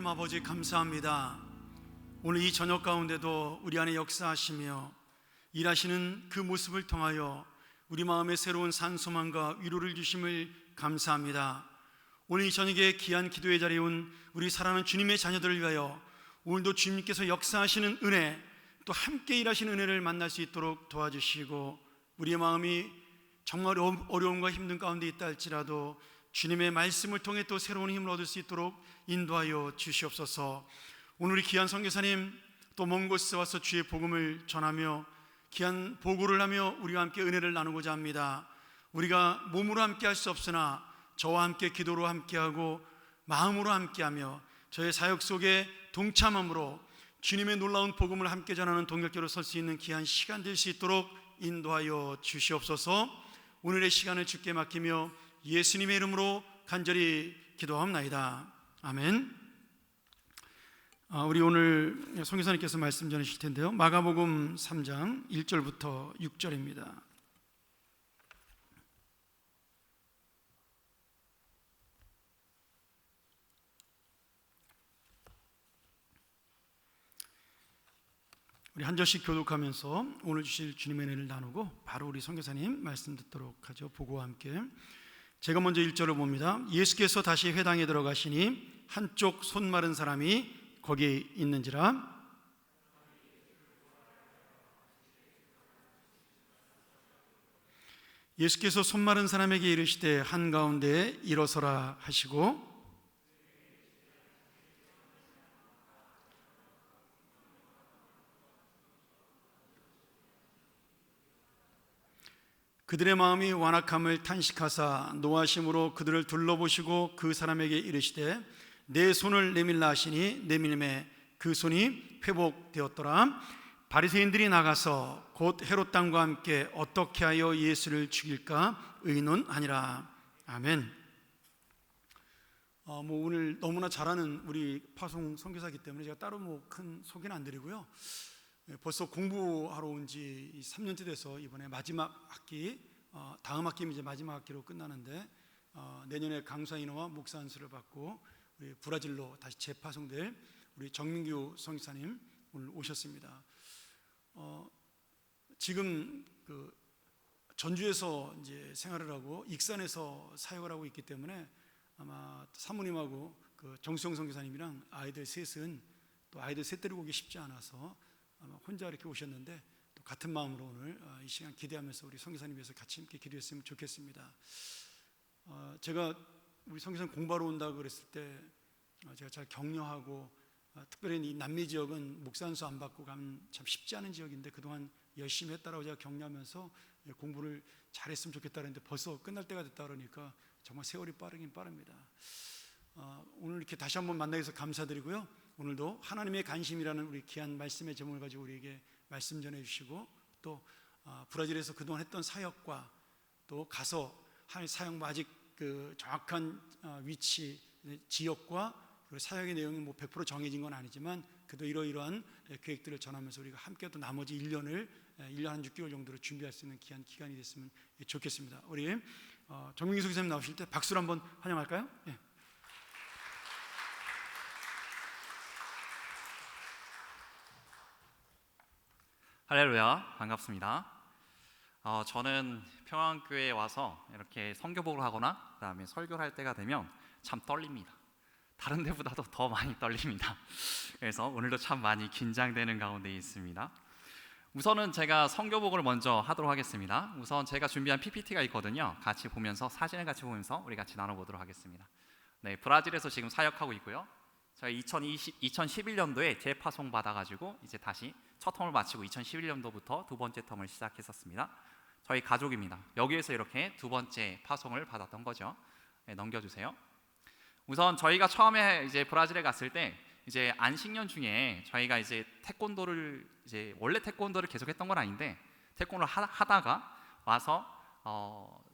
하나님 아버지 감사합니다. 오늘 이 저녁 가운데도 우리 안에 역사하시며 일하시는 그 모습을 통하여 우리 마음에 새로운 산소망과 위로를 주심을 감사합니다. 오늘 이 저녁에 귀한 기도의 자리에 온 우리 사랑하는 주님의 자녀들을 위하여 오늘도 주님께서 역사하시는 은혜, 또 함께 일하시는 은혜를 만날 수 있도록 도와주시고, 우리의 마음이 정말 어려움과 힘든 가운데 있다 할지라도 주님의 말씀을 통해 또 새로운 힘을 얻을 수 있도록 인도하여 주시옵소서. 오늘 우리 귀한 선교사님 또 먼 곳에 와서 주의 복음을 전하며 귀한 보고를 하며 우리와 함께 은혜를 나누고자 합니다. 우리가 몸으로 함께 할 수 없으나 저와 함께 기도로 함께하고 마음으로 함께하며 저의 사역 속에 동참함으로 주님의 놀라운 복음을 함께 전하는 동역자로 설 수 있는 귀한 시간 될 수 있도록 인도하여 주시옵소서. 오늘의 시간을 주께 맡기며 예수님의 이름으로 간절히 기도합나이다. 아멘. 우리 오늘 선교사님께서 말씀 전하실 텐데요, 마가복음 3장 1절부터 6절입니다. 우리 한 절씩 교독하면서 오늘 주실 주님의 은혜를 나누고 바로 우리 선교사님 말씀 듣도록 하죠. 보고와 함께. 제가 먼저 1절을 봅니다. 예수께서 다시 회당에 들어가시니 한쪽 손 마른 사람이 거기 있는지라. 예수께서 손 마른 사람에게 이르시되 한가운데 일어서라 하시고, 그들의 마음이 완악함을 탄식하사 노하심으로 그들을 둘러보시고 그 사람에게 이르시되 내 손을 내밀라 하시니 내밀매 그 손이 회복되었더라. 바리새인들이 나가서 곧 헤롯 당과 함께 어떻게 하여 예수를 죽일까 의논하니라. 아멘. 오늘 너무나 잘하는 우리 파송 선교사이기 때문에 제가 따로 큰 소개는 안 드리고요. 벌써 공부하러 온 지 3년째 돼서 이번에 마지막 학기, 다음 학기면 이제 마지막 학기로 끝나는데 내년에 강사 인허와 목사 안수를 받고 우리 브라질로 다시 재파송될 우리 정민규 선교사님 오늘 오셨습니다. 지금 그 전주에서 이제 생활을 하고 익산에서 사역을 하고 있기 때문에 아마 사모님하고 그 정수영 선교사님이랑 아이들 셋은 또 아이들 셋 데리고 오기 쉽지 않아서 아마 혼자 이렇게 오셨는데 또 같은 마음으로 오늘 이 시간 기대하면서 우리 선교사님 위해서 같이 함께 기도했으면 좋겠습니다. 제가 우리 선교사님 공부하러 온다고 그랬을 때 제가 잘 격려하고, 특별히 이 남미 지역은 목사 안수 안 받고 가면 참 쉽지 않은 지역인데 그동안 열심히 했다라고 제가 격려하면서 공부를 잘했으면 좋겠다 그랬는데 벌써 끝날 때가 됐다 그러니까 정말 세월이 빠르긴 빠릅니다. 오늘 이렇게 다시 한번 만나게 해서 감사드리고요. 오늘도 하나님의 관심이라는 우리 귀한 말씀의 제목을 가지고 우리에게 말씀 전해주시고, 또 브라질에서 그동안 했던 사역과 또 가서 할 사역 아직 그 정확한 위치, 지역과 그리고 사역의 내용이 100% 정해진 건 아니지만 그래도 이러이러한 계획들을 전하면서 우리가 함께 또 나머지 1년을 1년 한 6개월 정도로 준비할 수 있는 귀한 기간이 됐으면 좋겠습니다. 우리 정민기 선교사님 나오실 때 박수로 한번 환영할까요? 네. 할렐루야, 반갑습니다. 저는 평안교회에 와서 이렇게 선교복을 하거나 그 다음에 설교를 할 때가 되면 참 떨립니다. 다른 데보다도 더 많이 떨립니다. 그래서 오늘도 참 많이 긴장되는 가운데 있습니다. 우선은 제가 선교복을 먼저 하도록 하겠습니다. 우선 제가 준비한 PPT가 있거든요. 같이 보면서, 사진을 같이 보면서 우리 같이 나눠보도록 하겠습니다. 네, 브라질에서 지금 사역하고 있고요. 저희 2011년도에 재파송 받아가지고 이제 다시 첫 텀을 마치고 2011년도부터 두 번째 텀을 시작했었습니다. 저희 가족입니다. 여기에서 이렇게 두 번째 파송을 받았던 거죠. 네, 넘겨주세요. 우선 저희가 처음에 이제 브라질에 갔을 때 이제 안식년 중에 저희가 이제 태권도를 이제 원래 태권도를 계속했던 건 아닌데 태권도를 하다가 와서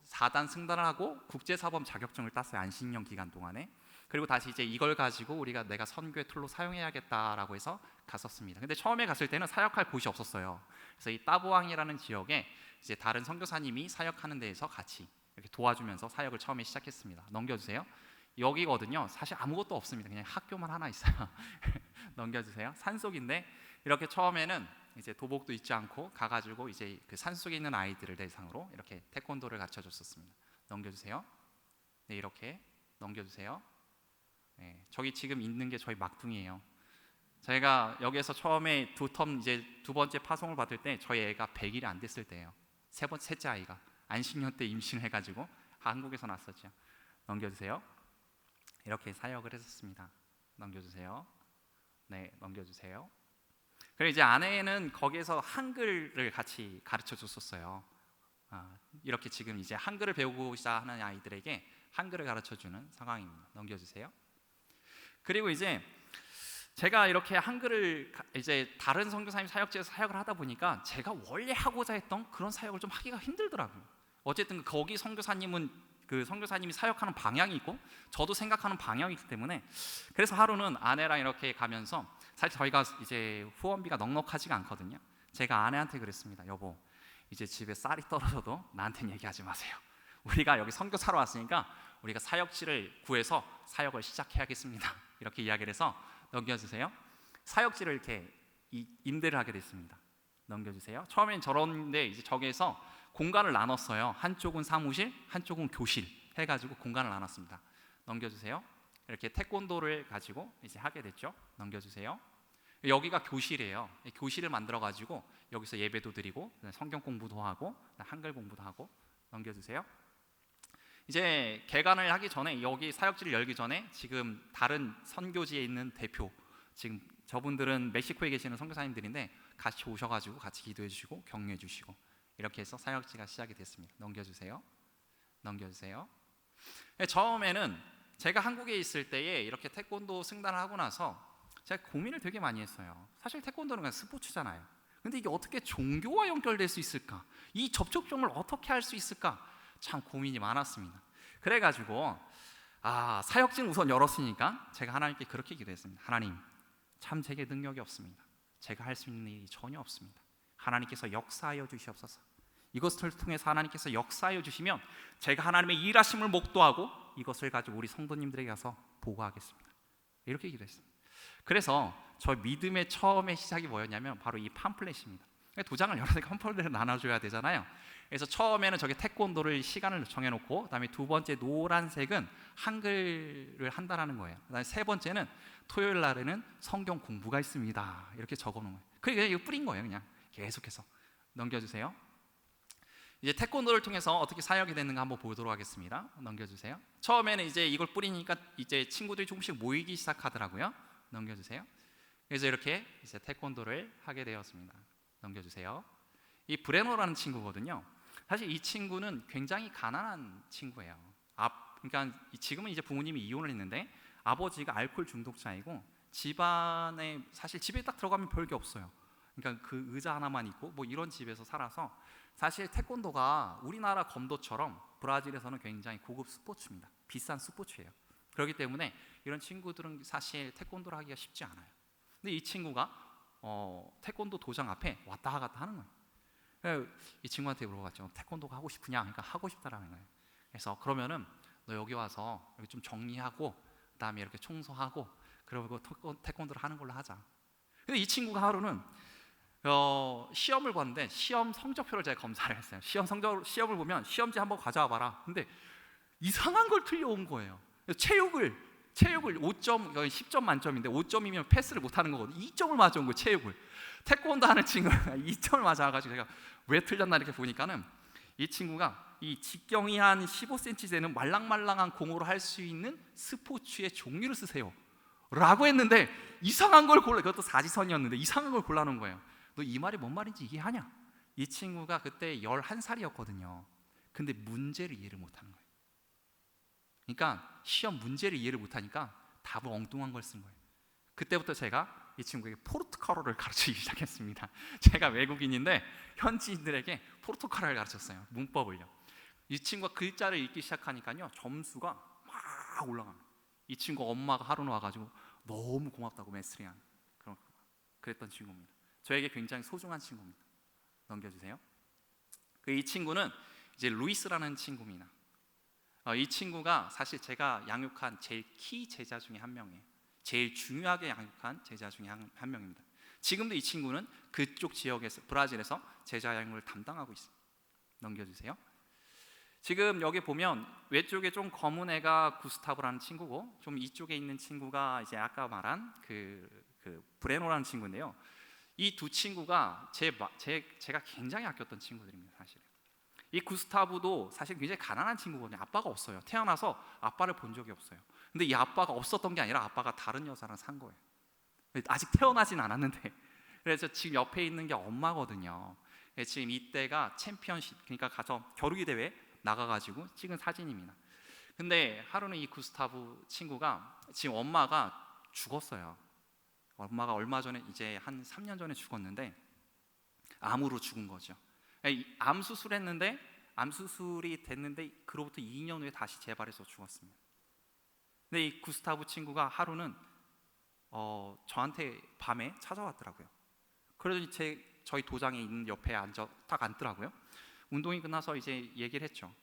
4단 승단을 하고 국제사범 자격증을 땄어요. 안식년 기간 동안에. 그리고 다시 이제 이걸 가지고 내가 선교의 툴로 사용해야겠다라고 해서 갔었습니다. 근데 처음에 갔을 때는 사역할 곳이 없었어요. 그래서 이 따부앙이라는 지역에 이제 다른 선교사님이 사역하는 데에서 같이 이렇게 도와주면서 사역을 처음에 시작했습니다. 넘겨주세요. 여기거든요. 사실 아무것도 없습니다. 그냥 학교만 하나 있어요. 넘겨주세요. 산속인데 이렇게 처음에는 이제 도복도 입지 않고 가가지고 이제 그 산속에 있는 아이들을 대상으로 이렇게 태권도를 가르쳐줬었습니다. 넘겨주세요. 네, 이렇게 넘겨주세요. 네, 저기 지금 있는 게 저희 막둥이에요. 저희가 여기에서 처음에 두 번째 파송을 받을 때 저희 애가 100일이 안 됐을 때예요. 셋째 아이가 안식년 때 임신을 해가지고 한국에서 낳았었죠. 넘겨주세요. 이렇게 사역을 했었습니다. 넘겨주세요. 네, 넘겨주세요. 그리고 이제 아내는 거기에서 한글을 같이 가르쳐 줬었어요. 이렇게 지금 이제 한글을 배우고자 하는 아이들에게 한글을 가르쳐 주는 상황입니다. 넘겨주세요. 그리고 이제 제가 이렇게 한글을 이제 다른 선교사님 사역지에서 사역을 하다 보니까 제가 원래 하고자 했던 그런 사역을 좀 하기가 힘들더라고요. 어쨌든 거기 선교사님은 그 선교사님이 사역하는 방향이 있고 저도 생각하는 방향이 있기 때문에 그래서 하루는 아내랑 이렇게 가면서 사실 저희가 이제 후원비가 넉넉하지가 않거든요. 제가 아내한테 그랬습니다. 여보, 이제 집에 쌀이 떨어져도 나한테는 얘기하지 마세요. 우리가 여기 선교사로 왔으니까 우리가 사역지를 구해서 사역을 시작해야겠습니다. 이렇게 이야기를 해서 넘겨주세요. 사역지를 이렇게 임대를 하게 됐습니다. 넘겨주세요. 처음엔 저런데 이제 저기에서 공간을 나눴어요. 한쪽은 사무실, 한쪽은 교실 해가지고 공간을 나눴습니다. 넘겨주세요. 이렇게 태권도를 가지고 이제 하게 됐죠. 넘겨주세요. 여기가 교실이에요. 교실을 만들어가지고 여기서 예배도 드리고 성경 공부도 하고 한글 공부도 하고. 넘겨주세요. 이제 개관을 하기 전에 여기 사역지를 열기 전에 지금 다른 선교지에 있는 대표 지금 저분들은 멕시코에 계시는 선교사님들인데 같이 오셔가지고 같이 기도해 주시고 격려해 주시고 이렇게 해서 사역지가 시작이 됐습니다. 넘겨주세요. 넘겨주세요. 처음에는 제가 한국에 있을 때에 이렇게 태권도 승단을 하고 나서 제가 고민을 되게 많이 했어요. 사실 태권도는 그냥 스포츠잖아요. 근데 이게 어떻게 종교와 연결될 수 있을까? 이 접촉점을 어떻게 할 수 있을까? 참 고민이 많았습니다. 그래가지고 사역지는 우선 열었으니까 제가 하나님께 그렇게 기도했습니다. 하나님, 참 제게 능력이 없습니다. 제가 할 수 있는 일이 전혀 없습니다. 하나님께서 역사하여 주시옵소서. 이것을 통해서 하나님께서 역사하여 주시면 제가 하나님의 일하심을 목도하고 이것을 가지고 우리 성도님들에게 가서 보고하겠습니다. 이렇게 기도했습니다. 그래서 저 믿음의 처음의 시작이 뭐였냐면 바로 이 팜플렛입니다. 도장을 여러 개 팜플렛을 나눠줘야 되잖아요. 그래서 처음에는 저기 태권도를 시간을 정해놓고 그다음에 두 번째 노란색은 한글을 한다라는 거예요. 그다음에 세 번째는 토요일 날에는 성경 공부가 있습니다. 이렇게 적어놓은 거예요. 그게 이거 뿌린 거예요. 그냥 계속해서. 넘겨주세요. 이제 태권도를 통해서 어떻게 사역이 됐는가 한번 보도록 하겠습니다. 넘겨주세요. 처음에는 이제 이걸 뿌리니까 이제 친구들이 조금씩 모이기 시작하더라고요. 넘겨주세요. 그래서 이렇게 이제 태권도를 하게 되었습니다. 넘겨주세요. 이 브레노라는 친구거든요. 사실 이 친구는 굉장히 가난한 친구예요. 그러니까 지금은 이제 부모님이 이혼을 했는데 아버지가 알코올 중독자이고 집안에 사실 집에 딱 들어가면 별게 없어요. 그러니까 그 의자 하나만 있고 뭐 이런 집에서 살아서 사실 태권도가 우리나라 검도처럼 브라질에서는 굉장히 고급 스포츠입니다. 비싼 스포츠예요. 그렇기 때문에 이런 친구들은 사실 태권도를 하기가 쉽지 않아요. 근데 이 친구가 태권도 도장 앞에 왔다 갔다 하는 거예요. 이 친구한테 물어봤죠. 태권도가 하고 싶으냐? 그러니까 하고 싶다라는 거예요. 그래서 그러면은 너 여기 와서 여기 좀 정리하고 그다음에 이렇게 청소하고 그리고 태권도를 하는 걸로 하자. 근데 이 친구가 하루는 시험을 봤는데 시험 성적표를 제가 검사를 했어요. 시험을 보면 시험지 한번 가져와 봐라. 근데 이상한 걸 틀려온 거예요. 체육을 5점, 10점 만점인데 5점이면 패스를 못 하는 거거든요. 2점을 맞아온 거예요. 체육을. 태권도 하는 친구가 2점을 맞아가지고 제가 왜 틀렸나 이렇게 보니까는 이 친구가 이 직경이 한 15cm 되는 말랑말랑한 공으로 할 수 있는 스포츠의 종류를 쓰세요 라고 했는데 이상한 걸 골라. 그것도 사지선이었는데 이상한 걸 골라놓은 거예요. 너 이 말이 뭔 말인지 이해하냐? 이 친구가 그때 11살이었거든요. 근데 문제를 이해를 못하는 거예요. 그러니까 시험 문제를 이해를 못하니까 답을 엉뚱한 걸 쓴 거예요. 그때부터 제가 이 친구에게 포르투갈어를 가르치기 시작했습니다. 제가 외국인인데 현지인들에게 포르투갈어를 가르쳤어요. 문법을요. 이 친구가 글자를 읽기 시작하니까요 점수가 막 올라갑니다. 이 친구 엄마가 하루는 와가지고 너무 고맙다고 메시지한 그랬던 친구입니다. 저에게 굉장히 소중한 친구입니다. 넘겨주세요. 이 친구는 이제 루이스라는 친구입니다. 이 친구가 사실 제가 양육한 제일 키 제자 중에 한 명이에요. 제일 중요하게 양육한 제자 중에 한 명입니다. 지금도 이 친구는 그쪽 지역에서, 브라질에서 제자 양육을 담당하고 있어요. 넘겨주세요. 지금 여기 보면 왼쪽에 좀 검은 애가 구스타브라는 친구고, 좀 이쪽에 있는 친구가 이제 아까 말한 그 브레노라는 친구인데요. 이 두 친구가 제가 굉장히 아꼈던 친구들입니다. 사실 이 구스타브도 사실 굉장히 가난한 친구거든요. 아빠가 없어요. 태어나서 아빠를 본 적이 없어요. 근데 이 아빠가 없었던 게 아니라 아빠가 다른 여자랑 산 거예요. 아직 태어나진 않았는데. 그래서 지금 옆에 있는 게 엄마거든요. 지금 이때가 챔피언십, 그러니까 가서 겨루기 대회 나가가지고 찍은 사진입니다. 근데 하루는 이 구스타브 친구가 지금 엄마가 죽었어요. 엄마가 얼마 전에, 이제 한 3년 전에 죽었는데 암으로 죽은 거죠. 암 수술했는데, 암 수술이 됐는데 그로부터 2년 후에 다시 재발해서 죽었습니다. 근데 이 구스타브 친구가 하루는 저한테 밤에 찾아왔더라고요. 그러더니 저희 도장에 있는 옆에 딱 앉더라고요. 운동이 끝나서 이제 얘기를 했죠.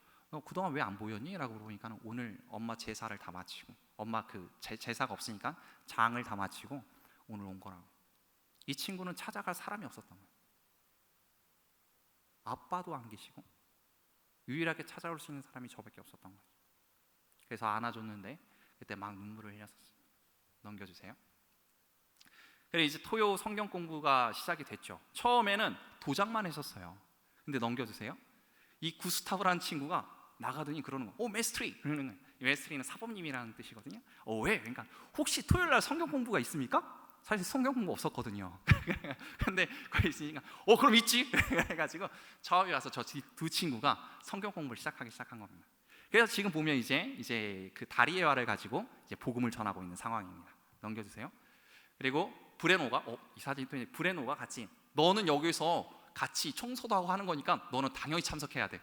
그동안 왜 안 보였니? 라고 물어보니까 오늘 엄마 제사를 다 마치고, 엄마 제사가 없으니까 장을 다 마치고 오늘 온 거라고. 이 친구는 찾아갈 사람이 없었던 거예요. 아빠도 안 계시고 유일하게 찾아올 수 있는 사람이 저밖에 없었던 거죠. 그래서 안아줬는데 그때 막 눈물을 흘렸었어요. 넘겨주세요. 그래서 이제 토요 성경 공부가 시작이 됐죠. 처음에는 도장만 했었어요. 근데 넘겨주세요. 이 구스타브라는 친구가 나가더니 그러는 거예요. 메스트리! 그러는 거예요. 메스트리는 사범님이라는 뜻이거든요. 왜? 그러니까 혹시 토요일 날 성경 공부가 있습니까? 사실 성경 공부 없었거든요. 근데 거기 있으니까 그럼 있지. 그래가지고 처음에 와서 저 두 친구가 성경 공부를 시작한 겁니다. 그래서 지금 보면 이제 그 다리에와를 가지고 이제 복음을 전하고 있는 상황입니다. 넘겨주세요. 그리고 브레노가 이 사진 또 브레노가 같이, 너는 여기서 같이 청소도 하고 하는 거니까 너는 당연히 참석해야 돼.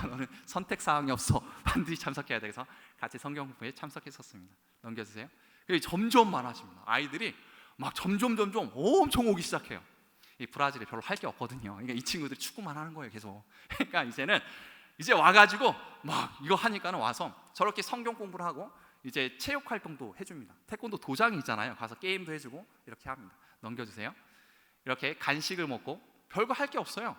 너는 선택 사항이 없어. 반드시 참석해야 돼. 그래서 같이 성경 공부에 참석했었습니다. 넘겨주세요. 그리고 점점 많아집니다. 아이들이 막 점점 엄청 오기 시작해요. 이 브라질에 별로 할 게 없거든요. 그러니까 이 친구들이 축구만 하는 거예요, 계속. 그러니까 이제 와가지고 막 이거 하니까는 와서 저렇게 성경 공부를 하고 이제 체육 활동도 해줍니다. 태권도 도장이 있잖아요. 가서 게임도 해주고 이렇게 합니다. 넘겨주세요. 이렇게 간식을 먹고 별거 할 게 없어요.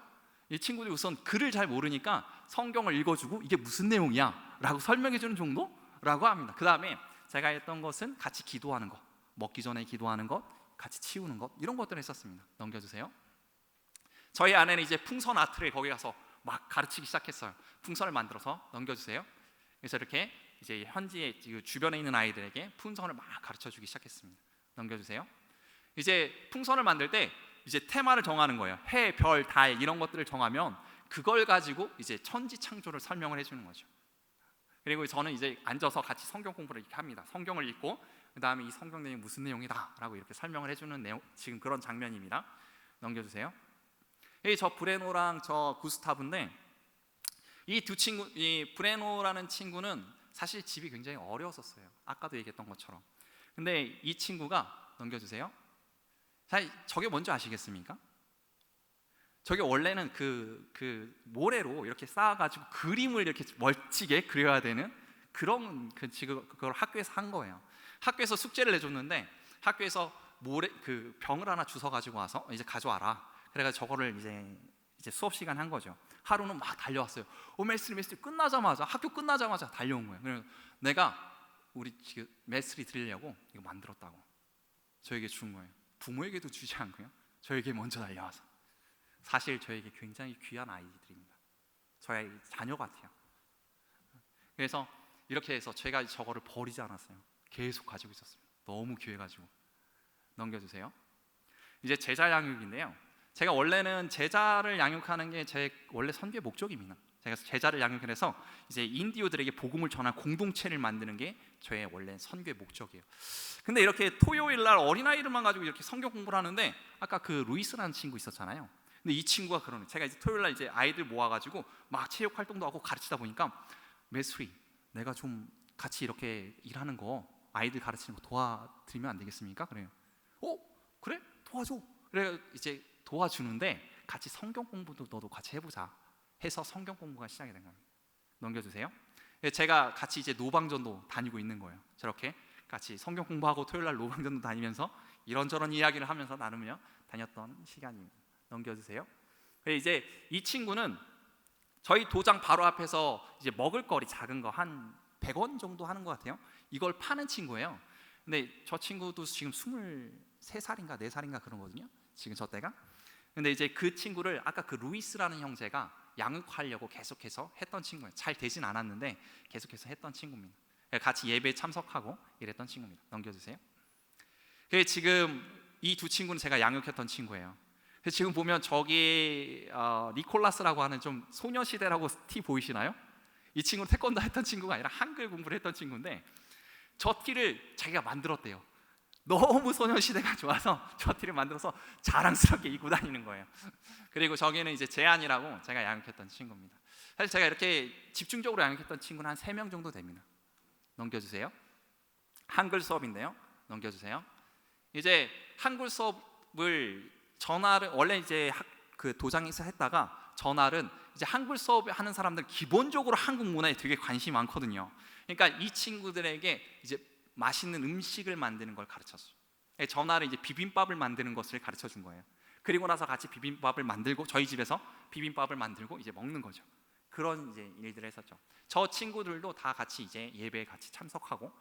이 친구들이 우선 글을 잘 모르니까 성경을 읽어주고 이게 무슨 내용이야? 라고 설명해주는 정도라고 합니다. 그 다음에 제가 했던 것은 같이 기도하는 것, 먹기 전에 기도하는 것, 같이 치우는 것, 이런 것들을 했었습니다. 넘겨주세요. 저희 아내는 이제 풍선 아트를 거기 가서 막 가르치기 시작했어요. 풍선을 만들어서. 넘겨주세요. 그래서 이렇게 이제 현지에 주변에 있는 아이들에게 풍선을 막 가르쳐주기 시작했습니다. 넘겨주세요. 이제 풍선을 만들 때 이제 테마를 정하는 거예요. 해, 별, 달 이런 것들을 정하면 그걸 가지고 이제 천지 창조를 설명을 해주는 거죠. 그리고 저는 이제 앉아서 같이 성경 공부를 이렇게 합니다. 성경을 읽고 그 다음에 이 성경 내용이 무슨 내용이다 라고 이렇게 설명을 해주는 내용, 지금 그런 장면입니다. 넘겨주세요. 저 브레노랑 저 구스타브인데, 이 두 친구, 이 브레노라는 친구는 사실 집이 굉장히 어려웠었어요. 아까도 얘기했던 것처럼. 근데 이 친구가, 넘겨주세요. 사실 저게 뭔지 아시겠습니까? 저게 원래는 그 모래로 이렇게 쌓아가지고 그림을 이렇게 멋지게 그려야 되는 그런 그걸 학교에서 한 거예요. 학교에서 숙제를 내줬는데 학교에서 모래 그 병을 하나 주워 가지고 와서 이제 가져와라. 그래가지고 저거를 이제 수업 시간 한 거죠. 하루는 막 달려왔어요. 메스트리 끝나자마자, 학교 끝나자마자 달려온 거예요. 그래서 내가 우리 지금 메스트리 드리려고 이거 만들었다고 저에게 준 거예요. 부모에게도 주지 않고요, 저에게 먼저 달려와서. 사실 저에게 굉장히 귀한 아이들입니다. 저의 자녀 같아요. 그래서 이렇게 해서 제가 저거를 버리지 않았어요. 계속 가지고 있었습니다. 너무 귀해가지고. 넘겨주세요. 이제 제자 양육인데요, 제가 원래는 제자를 양육하는 게 제 원래 선교의 목적입니다. 제가 제자를 양육해서 이제 인디오들에게 복음을 전한 공동체를 만드는 게 저의 원래 선교의 목적이에요. 근데 이렇게 토요일 날 어린아이들만 가지고 이렇게 성경 공부를 하는데, 아까 그 루이스라는 친구 있었잖아요. 근데 이 친구가 그러는, 제가 이제 토요일 날 이제 아이들 모아가지고 막 체육 활동도 하고 가르치다 보니까, 메스리, 내가 좀 같이 이렇게 일하는 거, 아이들 가르치는 거 도와드리면 안 되겠습니까? 그래요. 그래? 도와줘. 그래 이제 도와주는데 같이 성경 공부도 너도 같이 해보자 해서 성경 공부가 시작이 된 겁니다. 넘겨주세요. 제가 같이 이제 노방전도 다니고 있는 거예요. 저렇게 같이 성경 공부하고 토요일 날 노방전도 다니면서 이런저런 이야기를 하면서 나누며 다녔던 시간입니다. 넘겨주세요. 이제 이 친구는 저희 도장 바로 앞에서 이제 먹을거리 작은 거 한 100원 정도 하는 것 같아요. 이걸 파는 친구예요. 근데 저 친구도 지금 23살인가 4살인가 그런 거거든요. 지금 저 때가. 근데 이제 그 친구를 아까 그 루이스라는 형제가 양육하려고 계속해서 했던 친구예요. 잘 되진 않았는데 계속해서 했던 친구입니다. 같이 예배에 참석하고 이랬던 친구입니다. 넘겨주세요. 지금 이 두 친구는 제가 양육했던 친구예요. 지금 보면 저기 니콜라스라고 하는 좀 소녀시대라고 티 보이시나요? 이 친구는 태권도 했던 친구가 아니라 한글 공부를 했던 친구인데 저 티를 자기가 만들었대요. 너무 소녀시대가 좋아서 저 티를 만들어서 자랑스럽게 입고 다니는 거예요. 그리고 저기는 이제 재한이라고 제가 양육했던 친구입니다. 사실 제가 이렇게 집중적으로 양육했던 친구는 한 3명 정도 됩니다. 넘겨주세요. 한글 수업인데요. 넘겨주세요. 이제 한글 수업을 전날은 원래 이제 그 도장에서 했다가 전날은 이제 한글 수업 하는 사람들 기본적으로 한국 문화에 되게 관심이 많거든요. 그러니까 이 친구들에게 이제 맛있는 음식을 만드는 걸 가르쳤어요. 전날은 이제 비빔밥을 만드는 것을 가르쳐 준 거예요. 그리고 나서 같이 비빔밥을 만들고 저희 집에서 비빔밥을 만들고 이제 먹는 거죠. 그런 이제 일들을 했었죠. 저 친구들도 다 같이 이제 예배에 같이 참석하고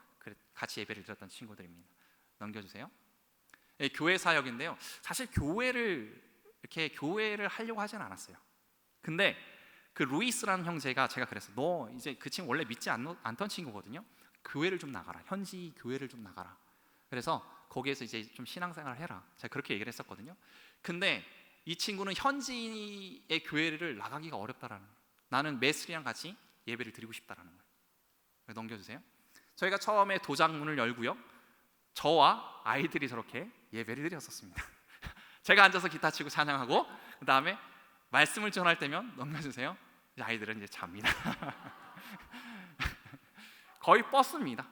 같이 예배를 드렸던 친구들입니다. 넘겨주세요. 교회 사역인데요. 사실 교회를 하려고 하진 않았어요. 근데 그 루이스라는 형제가 제가 그랬어요. 너 이제 그 친구 원래 믿지 않던 친구거든요. 교회를 좀 나가라. 현지 교회를 좀 나가라. 그래서 거기에서 이제 좀 신앙생활을 해라. 제가 그렇게 얘기를 했었거든요. 근데 이 친구는 현지의 교회를 나가기가 어렵다라는 거예요. 나는 메스리랑 같이 예배를 드리고 싶다라는 거예요. 넘겨주세요. 저희가 처음에 도장문을 열고요. 저와 아이들이 저렇게 예배를 드렸었습니다. 제가 앉아서 기타 치고 찬양하고 그 다음에 말씀을 전할 때면 넘겨주세요. 아이들은 이제 잡니다. 거의 뻗습니다.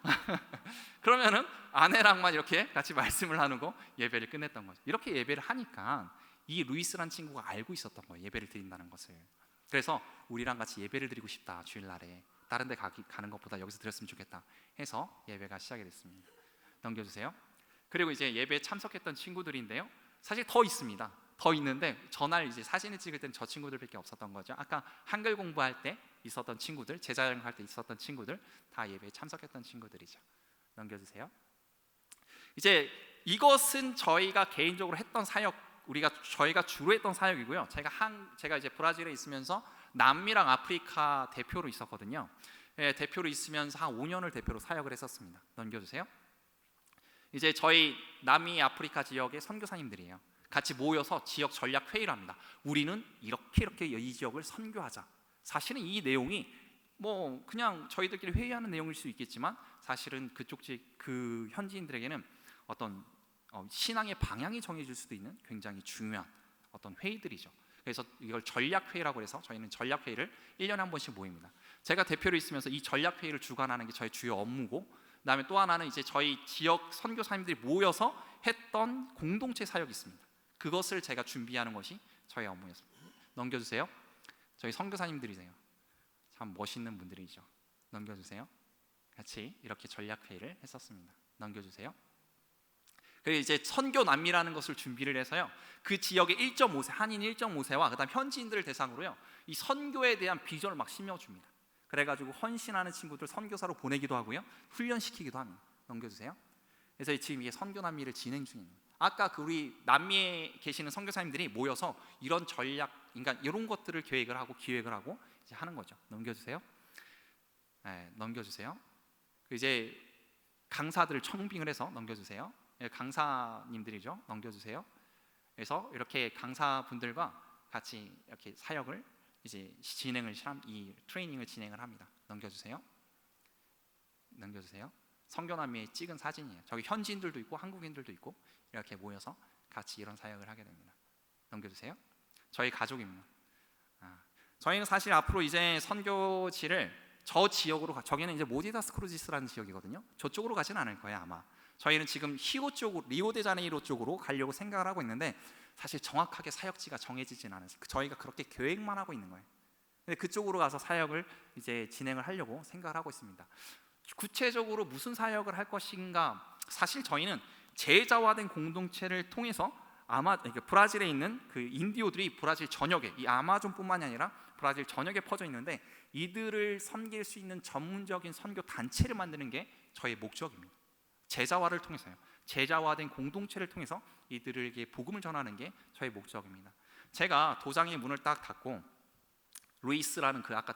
그러면은 아내랑만 이렇게 같이 말씀을 나누고 예배를 끝냈던 거죠. 이렇게 예배를 하니까 이 루이스란 친구가 알고 있었던 거예요. 예배를 드린다는 것을. 그래서 우리랑 같이 예배를 드리고 싶다. 주일날에 다른 데 가는 것보다 여기서 드렸으면 좋겠다 해서 예배가 시작이 됐습니다. 넘겨주세요. 그리고 이제 예배에 참석했던 친구들인데요. 사실 더 있습니다. 더 있는데 전날 이제 사진을 찍을 때는 저 친구들밖에 없었던 거죠. 아까 한글 공부할 때 있었던 친구들, 제자여행 할 때 있었던 친구들 다 예배에 참석했던 친구들이죠. 넘겨주세요. 이제 이것은 저희가 개인적으로 했던 사역, 저희가 주로 했던 사역이고요. 제가 이제 브라질에 있으면서 남미랑 아프리카 대표로 있었거든요. 대표로 있으면서 한 5년을 대표로 사역을 했었습니다. 넘겨주세요. 이제 저희 남미 아프리카 지역의 선교사님들이에요. 같이 모여서 지역 전략 회의를 합니다. 우리는 이렇게 이 지역을 선교하자. 사실은 이 내용이 뭐 그냥 저희들끼리 회의하는 내용일 수 있겠지만 사실은 그 현지인들에게는 어떤 신앙의 방향이 정해질 수도 있는 굉장히 중요한 어떤 회의들이죠. 그래서 이걸 전략 회의라고 해서 저희는 전략 회의를 1년에 한 번씩 모입니다. 제가 대표로 있으면서 이 전략 회의를 주관하는 게 저희 주요 업무고, 그다음에 또 하나는 이제 저희 지역 선교사님들이 모여서 했던 공동체 사역이 있습니다. 그것을 제가 준비하는 것이 저희 업무였습니다. 넘겨주세요. 저희 선교사님들이세요. 참 멋있는 분들이죠. 넘겨주세요. 같이 이렇게 전략 회의를 했었습니다. 넘겨주세요. 그리고 이제 선교 남미라는 것을 준비를 해서요. 그 지역의 1.5세 한인 1.5세와 그다음 현지인들을 대상으로요. 이 선교에 대한 비전을 막 심어줍니다. 그래가지고 헌신하는 친구들 선교사로 보내기도 하고요. 훈련시키기도 합니다. 넘겨주세요. 그래서 지금 이게 선교 남미를 진행 중입니다. 아까 우리 남미에 계시는 선교사님들이 모여서 이런 전략, 그러니까 이런 것들을 계획을 하고 기획을 하고 이제 하는 거죠. 넘겨주세요. 네, 넘겨주세요. 이제 강사들을 청빙을 해서 넘겨주세요. 강사님들이죠. 넘겨주세요. 그래서 이렇게 강사분들과 같이 이렇게 사역을 이제 이 트레이닝을 진행을 합니다. 넘겨주세요. 넘겨주세요. 선교남미에 찍은 사진이에요. 저기 현지인들도 있고 한국인들도 있고 이렇게 모여서 같이 이런 사역을 하게 됩니다. 넘겨주세요. 저희 가족입니다. 저희는 사실 앞으로 이제 선교지를 저 지역으로 저기는 이제 모디다스 크루지스라는 지역이거든요. 저쪽으로 가진 않을 거예요 아마. 저희는 지금 히오 쪽으로, 리오데자네이로 쪽으로 가려고 생각을 하고 있는데 사실 정확하게 사역지가 정해지진 않아요. 저희가 그렇게 계획만 하고 있는 거예요. 근데 그쪽으로 가서 사역을 이제 진행을 하려고 생각을 하고 있습니다. 구체적으로 무슨 사역을 할 것인가? 사실 저희는 제자화된 공동체를 통해서 브라질에 있는 그 인디오들이 브라질 전역에, 이 아마존뿐만이 아니라 브라질 전역에 퍼져 있는데, 이들을 섬길 수 있는 전문적인 선교 단체를 만드는 게 저의 목적입니다. 제자화를 통해서요. 제자화된 공동체를 통해서 이들에게 복음을 전하는 게 저의 목적입니다. 제가 도장의 문을 딱 닫고 루이스라는 그 아까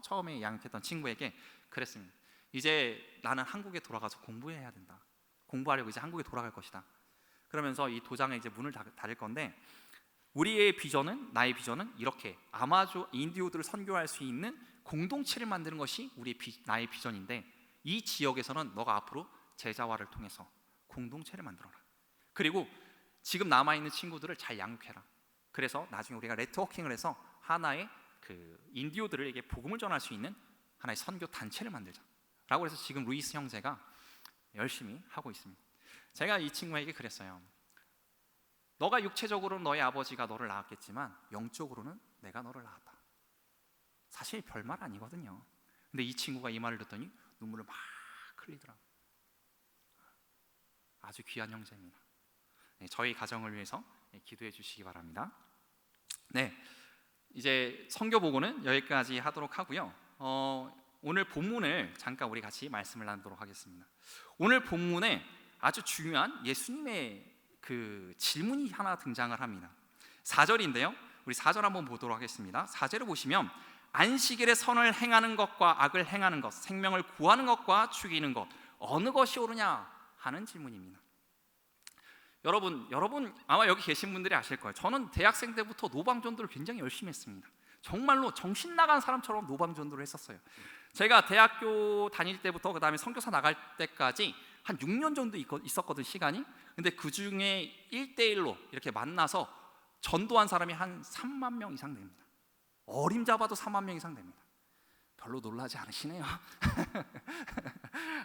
처음에 양육했던 친구에게 그랬습니다. 이제 나는 한국에 돌아가서 공부해야 된다. 공부하려고 이제 한국에 돌아갈 것이다. 그러면서 이 도장에 이제 문을 닫을 건데, 우리의 비전은, 나의 비전은 이렇게 아마존 인디오들을 선교할 수 있는 공동체를 만드는 것이 나의 비전인데, 이 지역에서는 너가 앞으로 제자화를 통해서 공동체를 만들어라. 그리고 지금 남아있는 친구들을 잘 양육해라. 그래서 나중에 우리가 네트워킹을 해서 하나의 그 인디오들에게 복음을 전할 수 있는 하나의 선교 단체를 만들자 라고 해서 지금 루이스 형제가 열심히 하고 있습니다. 제가 이 친구에게 그랬어요. 너가 육체적으로는 너의 아버지가 너를 낳았겠지만 영적으로는 내가 너를 낳았다. 사실 별말 아니거든요. 근데 이 친구가 이 말을 듣더니 눈물을 막 흘리더라고요. 아주 귀한 형제입니다. 네, 저희 가정을 위해서 기도해 주시기 바랍니다. 네, 이제 선교 보고는 여기까지 하도록 하고요. 오늘 본문을 잠깐 우리 같이 말씀을 나누도록 하겠습니다. 오늘 본문에 아주 중요한 예수님의 그 질문이 하나 등장을 합니다. 4절인데요. 우리 4절 한번 보도록 하겠습니다. 4절을 보시면 안식일에 선을 행하는 것과 악을 행하는 것, 생명을 구하는 것과 죽이는 것, 어느 것이 옳으냐 하는 질문입니다. 여러분 아마 여기 계신 분들이 아실 거예요. 저는 대학생 때부터 노방전도를 굉장히 열심히 했습니다. 정말로 정신 나간 사람처럼 노방전도를 했었어요. 제가 대학교 다닐 때부터 그 다음에 선교사 나갈 때까지 한 6년 정도 있었거든, 시간이. 근데 그 중에 1대1로 이렇게 만나서 전도한 사람이 한 3만 명 이상 됩니다. 어림잡아도 3만 명 이상 됩니다. 별로 놀라지 않으시네요.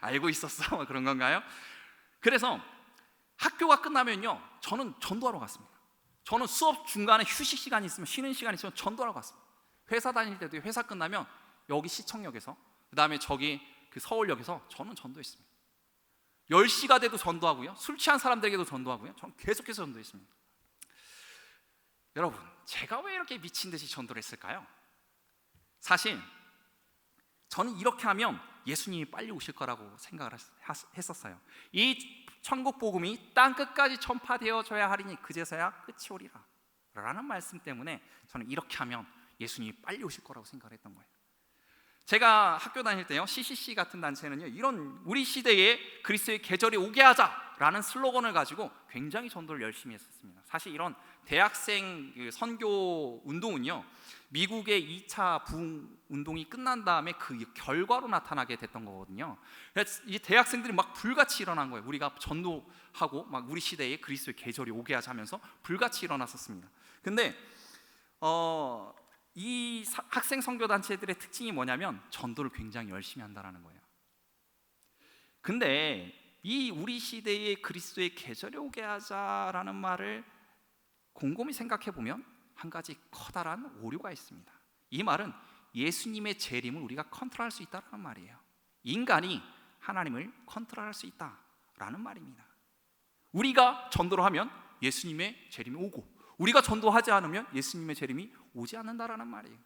알고 있었어? 그런 건가요? 그래서 학교가 끝나면요, 저는 전도하러 갔습니다. 저는 수업 중간에 휴식 시간이 있으면, 쉬는 시간이 있으면 전도하러 갔습니다. 회사 다닐 때도 회사 끝나면 여기 시청역에서, 그 다음에 저기 그 서울역에서 저는 전도했습니다. 10시가 돼도 전도하고요, 술 취한 사람들에게도 전도하고요, 저는 계속해서 전도했습니다. 여러분, 제가 왜 이렇게 미친 듯이 전도를 했을까요? 사실 저는 이렇게 하면 예수님이 빨리 오실 거라고 생각을 했었어요. 이 천국 복음이 땅 끝까지 전파되어져야 하리니 그제서야 끝이 오리라 라는 말씀 때문에 저는 이렇게 하면 예수님이 빨리 오실 거라고 생각을 했던 거예요. 제가 학교 다닐 때요, CCC 같은 단체는요, 이런 우리 시대에 그리스도의 계절이 오게 하자라는 슬로건을 가지고 굉장히 전도를 열심히 했었습니다. 사실 이런 대학생 선교 운동은요, 미국의 2차 부흥 운동이 끝난 다음에 그 결과로 나타나게 됐던 거거든요. 그래서 이 대학생들이 막 불같이 일어난 거예요. 우리가 전도하고 막 우리 시대에 그리스도의 계절이 오게 하자면서 불같이 일어났었습니다. 근데 이 학생 선교 단체들의 특징이 뭐냐면 전도를 굉장히 열심히 한다는 거예요. 근데 이 우리 시대에 그리스도의 계절이 오게 하자라는 말을 곰곰이 생각해 보면 한 가지 커다란 오류가 있습니다. 이 말은 예수님의 재림을 우리가 컨트롤할 수 있다는 말이에요. 인간이 하나님을 컨트롤할 수 있다라는 말입니다. 우리가 전도를 하면 예수님의 재림이 오고, 우리가 전도하지 않으면 예수님의 재림이 오지 않는다라는 말이에요.